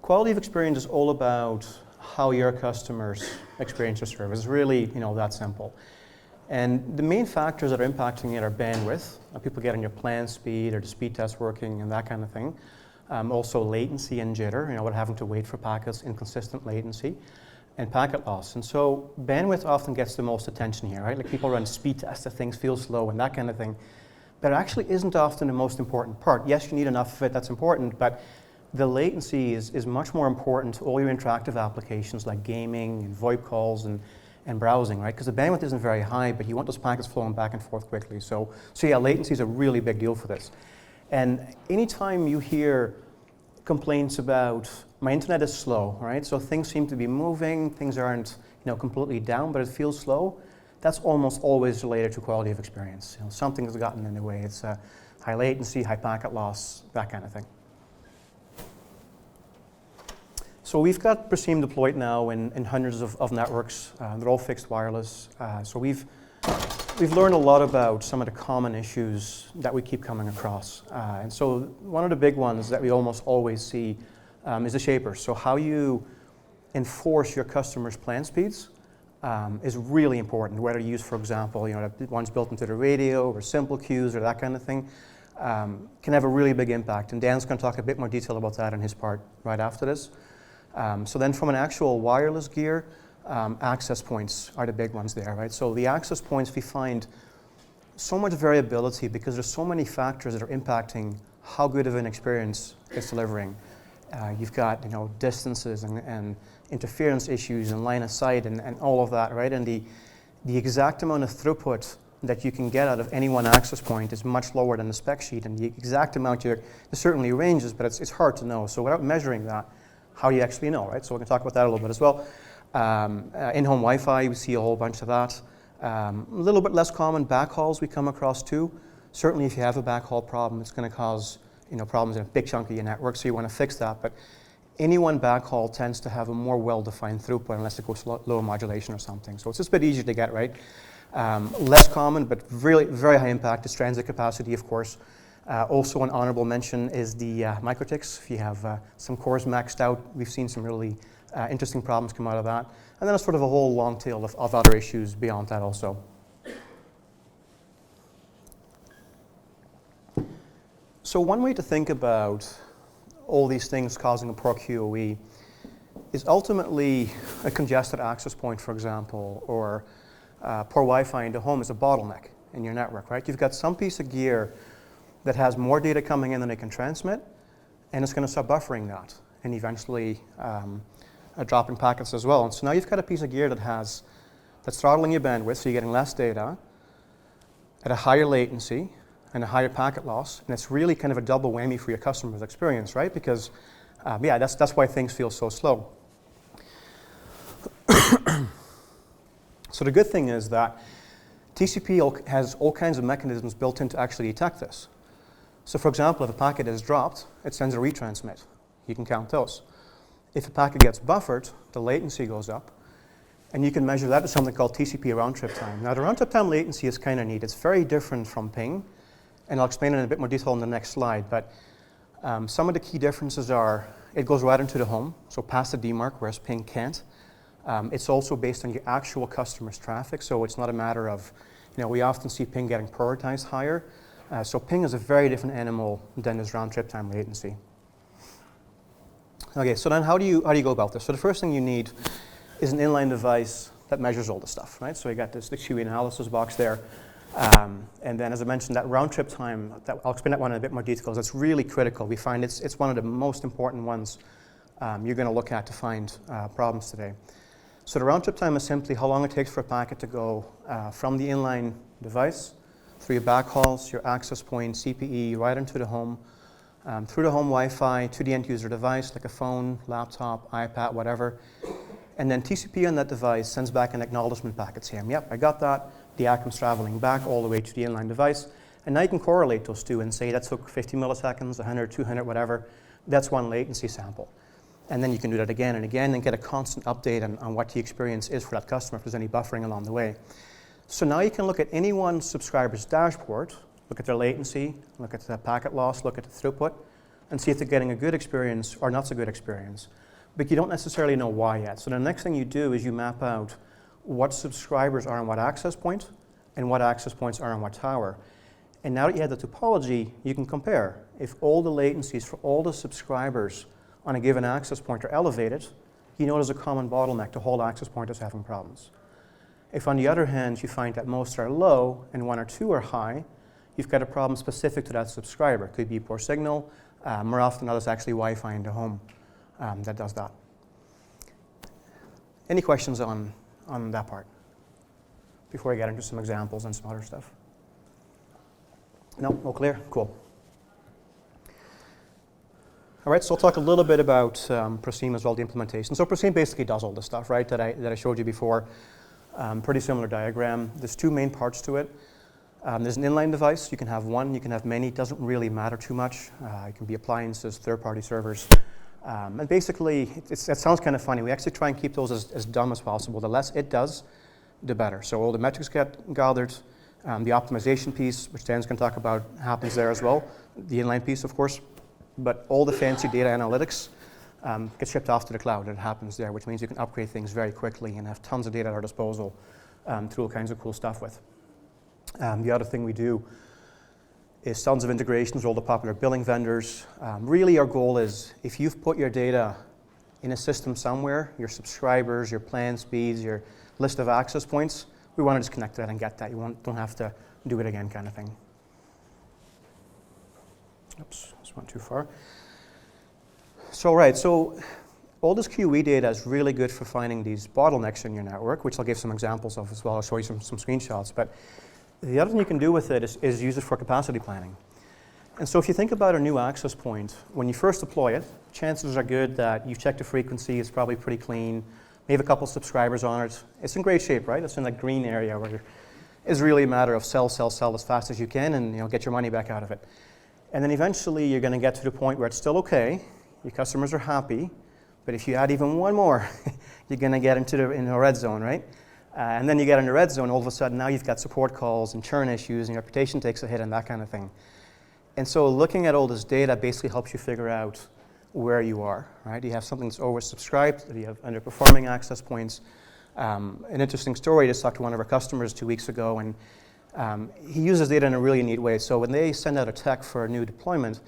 Quality of experience is all about how your customers experience your service. It's really, that simple. And the main factors that are impacting it are bandwidth, people getting your plan speed or the speed test working and that kind of thing. Also latency and jitter, what having to wait for packets, inconsistent latency, and packet loss. And so bandwidth often gets the most attention here, right? Like people run speed tests that things feel slow and that kind of thing. But it actually isn't often the most important part. Yes, you need enough of it, that's important, but the latency is much more important to all your interactive applications like gaming and VoIP calls and browsing, right? Because the bandwidth isn't very high, but you want those packets flowing back and forth quickly. So yeah, latency is a really big deal for this. And anytime you hear complaints about my internet is slow, right? So things seem to be moving, things aren't completely down, but it feels slow. That's almost always related to quality of experience. Something has gotten in the way. It's high latency, high packet loss, that kind of thing. So we've got Preseem deployed now in hundreds of networks. They're all fixed wireless. So we've learned a lot about some of the common issues that we keep coming across. And so one of the big ones that we almost always see is the shapers. So how you enforce your customers' plan speeds is really important. Whether you use, for example, the ones built into the radio or simple queues or that kind of thing, can have a really big impact. And Dan's going to talk a bit more detail about that in his part right after this. So then from an actual wireless gear, access points are the big ones there, right? So the access points, we find so much variability because there's so many factors that are impacting how good of an experience it's delivering. You've got, distances and interference issues and line of sight and all of that, right? And the exact amount of throughput that you can get out of any one access point is much lower than the spec sheet, and the exact amount there's certainly ranges, but it's hard to know. So without measuring that, how do you actually know, right? So we can talk about that a little bit as well. In-home Wi-Fi, we see a whole bunch of that. A little bit less common backhauls we come across too. Certainly if you have a backhaul problem, it's going to cause problems in a big chunk of your network, so you want to fix that. But any one backhaul tends to have a more well-defined throughput unless it goes low modulation or something. So it's just a bit easier to get right. Less common, but really very high impact is transit capacity, of course. Also an honorable mention is the MikroTiks. If you have some cores maxed out, we've seen some really interesting problems come out of that. And then there's sort of a whole long tail of other issues beyond that also. So one way to think about all these things causing a poor QoE is ultimately a congested access point, for example, or poor Wi-Fi in the home is a bottleneck in your network, right? You've got some piece of gear that has more data coming in than it can transmit, and it's going to start buffering that, and eventually dropping packets as well. And so now you've got a piece of gear that's throttling your bandwidth, so you're getting less data at a higher latency and a higher packet loss, and it's really kind of a double whammy for your customer's experience, right? Because, that's why things feel so slow. So the good thing is that TCP has all kinds of mechanisms built in to actually detect this. So for example, if a packet is dropped, it sends a retransmit. You can count those. If a packet gets buffered, the latency goes up, and you can measure that with something called TCP round trip time. Now the round trip time latency is kind of neat. It's very different from ping, and I'll explain it in a bit more detail in the next slide, but some of the key differences are it goes right into the home, so past the demarc, whereas ping can't. It's also based on your actual customer's traffic, so it's not a matter of, we often see ping getting prioritized higher. So ping is a very different animal than this round trip time latency. Okay, so then how do you go about this? So the first thing you need is an inline device that measures all the stuff, right? So you got the QoE analysis box there. And then as I mentioned, that round trip time, I'll explain that one in a bit more detail, because it's really critical. We find it's one of the most important ones you're going to look at to find problems today. So the round trip time is simply how long it takes for a packet to go from the inline device through your backhauls, your access point, CPE, right into the home, through the home Wi-Fi to the end user device, like a phone, laptop, iPad, whatever. And then TCP on that device sends back an acknowledgement packet saying, yep, I got that. The ACM's traveling back all the way to the inline device. And now you can correlate those two and say that took 50 milliseconds, 100, 200, whatever. That's one latency sample. And then you can do that again and again and get a constant update on what the experience is for that customer if there's any buffering along the way. So now you can look at any one subscriber's dashboard, look at their latency, look at the packet loss, look at the throughput, and see if they're getting a good experience or not so good experience. But you don't necessarily know why yet. So the next thing you do is you map out what subscribers are on what access point and what access points are on what tower. And now that you have the topology, you can compare. If all the latencies for all the subscribers on a given access point are elevated, you know there's a common bottleneck. The whole access point is having problems. If on the other hand you find that most are low and one or two are high, you've got a problem specific to that subscriber. It could be poor signal. More often than not, it's actually Wi-Fi in the home that does that. Any questions on that part before I get into some examples and some other stuff? No? All clear? Cool. All right, so I'll talk a little bit about Preseem as well, the implementation. So Preseem basically does all this stuff, right, that I showed you before. Pretty similar diagram. There's two main parts to it. There's an inline device. You can have one, you can have many. It doesn't really matter too much. It can be appliances, third-party servers. And basically, it sounds kind of funny. We actually try and keep those as dumb as possible. The less it does, the better. So all the metrics get gathered. The optimization piece, which Dan's going to talk about, happens there as well. The inline piece, of course. But all the fancy data analytics gets shipped off to the cloud, and it happens there, which means you can upgrade things very quickly and have tons of data at our disposal to do all kinds of cool stuff with. The other thing we do is tons of integrations with all the popular billing vendors. Really our goal is if you've put your data in a system somewhere, your subscribers, your plan speeds, your list of access points, we want to just connect to that and get that. You don't have to do it again kind of thing. Oops, this went too far. So all this QoE data is really good for finding these bottlenecks in your network, which I'll give some examples of as well. I'll show you some screenshots. But the other thing you can do with it is use it for capacity planning. And so if you think about a new access point, when you first deploy it, chances are good that you've checked the frequency, it's probably pretty clean, maybe a couple subscribers on it. It's in great shape, right? It's in that green area where it's really a matter of sell as fast as you can and get your money back out of it. And then eventually you're going to get to the point where it's still okay, your customers are happy, but if you add even one more, you're going to get into the red zone, right? And then you get in the red zone, all of a sudden now you've got support calls and churn issues and your reputation takes a hit and that kind of thing. And so looking at all this data basically helps you figure out where you are, right? Do you have something that's oversubscribed? Do you have underperforming access points? An interesting story, I just talked to one of our customers 2 weeks ago, and he uses data in a really neat way. So when they send out a tech for a new deployment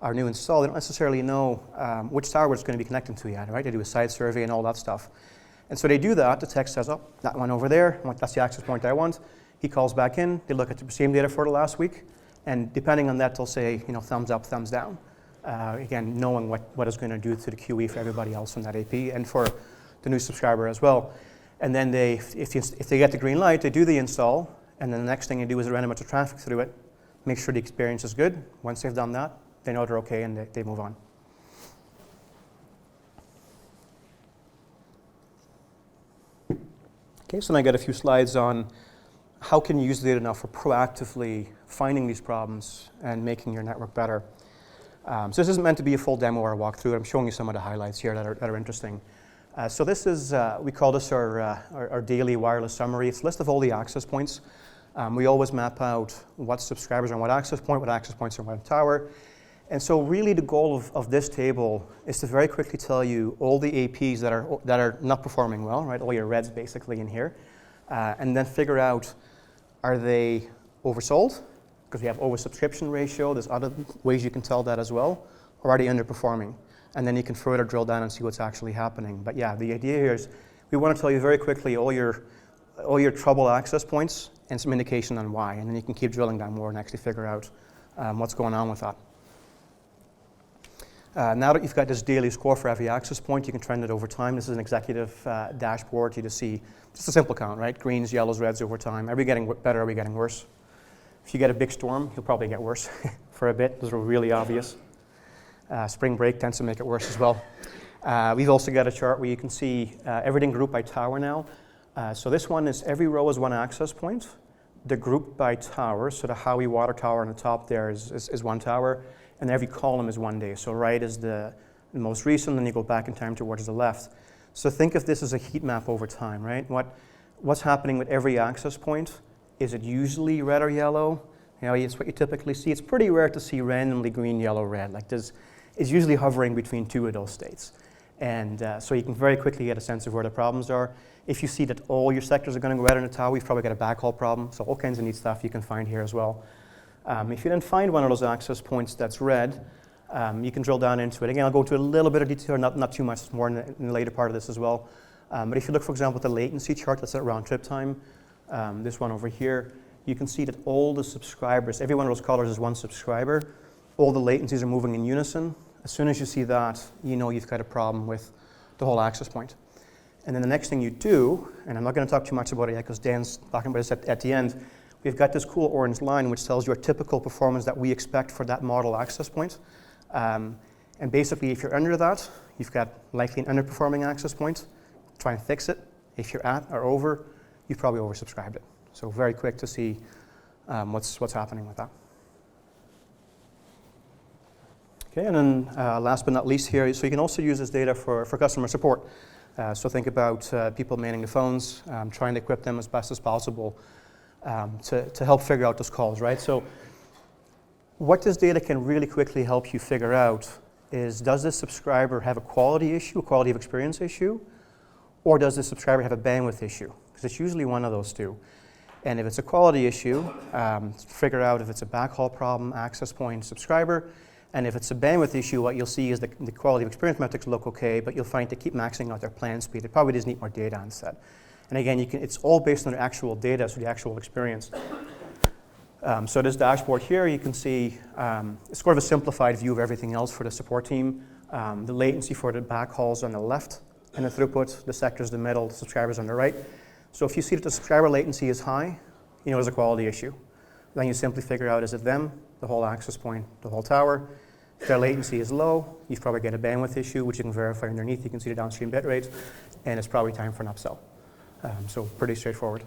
or new install, they don't necessarily know which tower it's going to be connecting to yet, right? They do a site survey and all that stuff. And so they do that. The tech says, oh, that one over there, that's the access point I want. He calls back in. They look at the Preseem data for the last week. And depending on that, they'll say, thumbs up, thumbs down. Again, knowing what it's going to do to the QoE for everybody else on that AP and for the new subscriber as well. And then if they get the green light, they do the install. And then the next thing you do is run a bunch of traffic through it, make sure the experience is good. Once they've done that, they know they're okay and they move on. Okay, so now I got a few slides on how can you use the data now for proactively finding these problems and making your network better. So this isn't meant to be a full demo or a walkthrough. I'm showing you some of the highlights here that are interesting. So this is, we call this our daily wireless summary. It's a list of all the access points. We always map out what subscribers are on what access points are on what tower. And so really the goal of this table is to very quickly tell you all the APs that are not performing well, right? All your reds basically in here. And then figure out, are they oversold? Because we have oversubscription ratio. There's other ways you can tell that as well. Or are they underperforming? And then you can further drill down and see what's actually happening. But yeah, the idea here is we want to tell you very quickly all your trouble access points and some indication on why. And then you can keep drilling down more and actually figure out what's going on with that. Now that you've got this daily score for every access point, you can trend it over time. This is an executive dashboard. You just see just a simple count, right? Greens, yellows, reds over time. Are we getting better? Are we getting worse? If you get a big storm, you'll probably get worse for a bit. Those are really obvious. Spring break tends to make it worse as well. We've also got a chart where you can see everything grouped by tower now. So this one is every row is one access point. They're grouped by tower. So the Howie water tower on the top there is one tower. And every column is one day. So right is the the most recent, then you go back in time towards the left. So think of this as a heat map over time, right? What's happening with every access point? Is it usually red or yellow? It's what you typically see. It's pretty rare to see randomly green, yellow, red. It's usually hovering between two of those states. And so you can very quickly get a sense of where the problems are. If you see that all your sectors are going to go red in a tower, you've probably got a backhaul problem. So all kinds of neat stuff you can find here as well. If you then find one of those access points that's red, you can drill down into it. Again, I'll go into a little bit of detail, not too much more in the later part of this as well. But if you look, for example, at the latency chart, that's at round trip time, this one over here, you can see that all the subscribers, every one of those colors is one subscriber. All the latencies are moving in unison. As soon as you see that, you know you've got a problem with the whole access point. And then the next thing you do, and I'm not going to talk too much about it yet because Dan's talking about this at the end, we've got this cool orange line which tells you a typical performance that we expect for that model access point. And basically, if you're under that, you've got likely an underperforming access point. Try and fix it. If you're at or over, you've probably oversubscribed it. So very quick to see what's happening with that. Okay, and then last but not least here, so you can also use this data for customer support. So think about people manning the phones, trying to equip them as best as possible to help figure out those calls, right? So what this data can really quickly help you figure out is, does this subscriber have a quality issue, a quality of experience issue, or does this subscriber have a bandwidth issue? Because it's usually one of those two. And if it's a quality issue, figure out if it's a backhaul problem, access point, subscriber. And if it's a bandwidth issue, what you'll see is the quality of experience metrics look okay, but you'll find they keep maxing out their plan speed. It probably does need more data instead. And again, it's all based on the actual data, so the actual experience. So this dashboard here, you can see it's sort of a simplified view of everything else for the support team. The latency for the backhauls on the left, and the throughput, the sectors in the middle, the subscribers on the right. So if you see that the subscriber latency is high, you know there's a quality issue. Then you simply figure out, is it them, the whole access point, the whole tower? If their latency is low, you've probably got a bandwidth issue, which you can verify underneath. You can see the downstream bit rates, and it's probably time for an upsell. So pretty straightforward.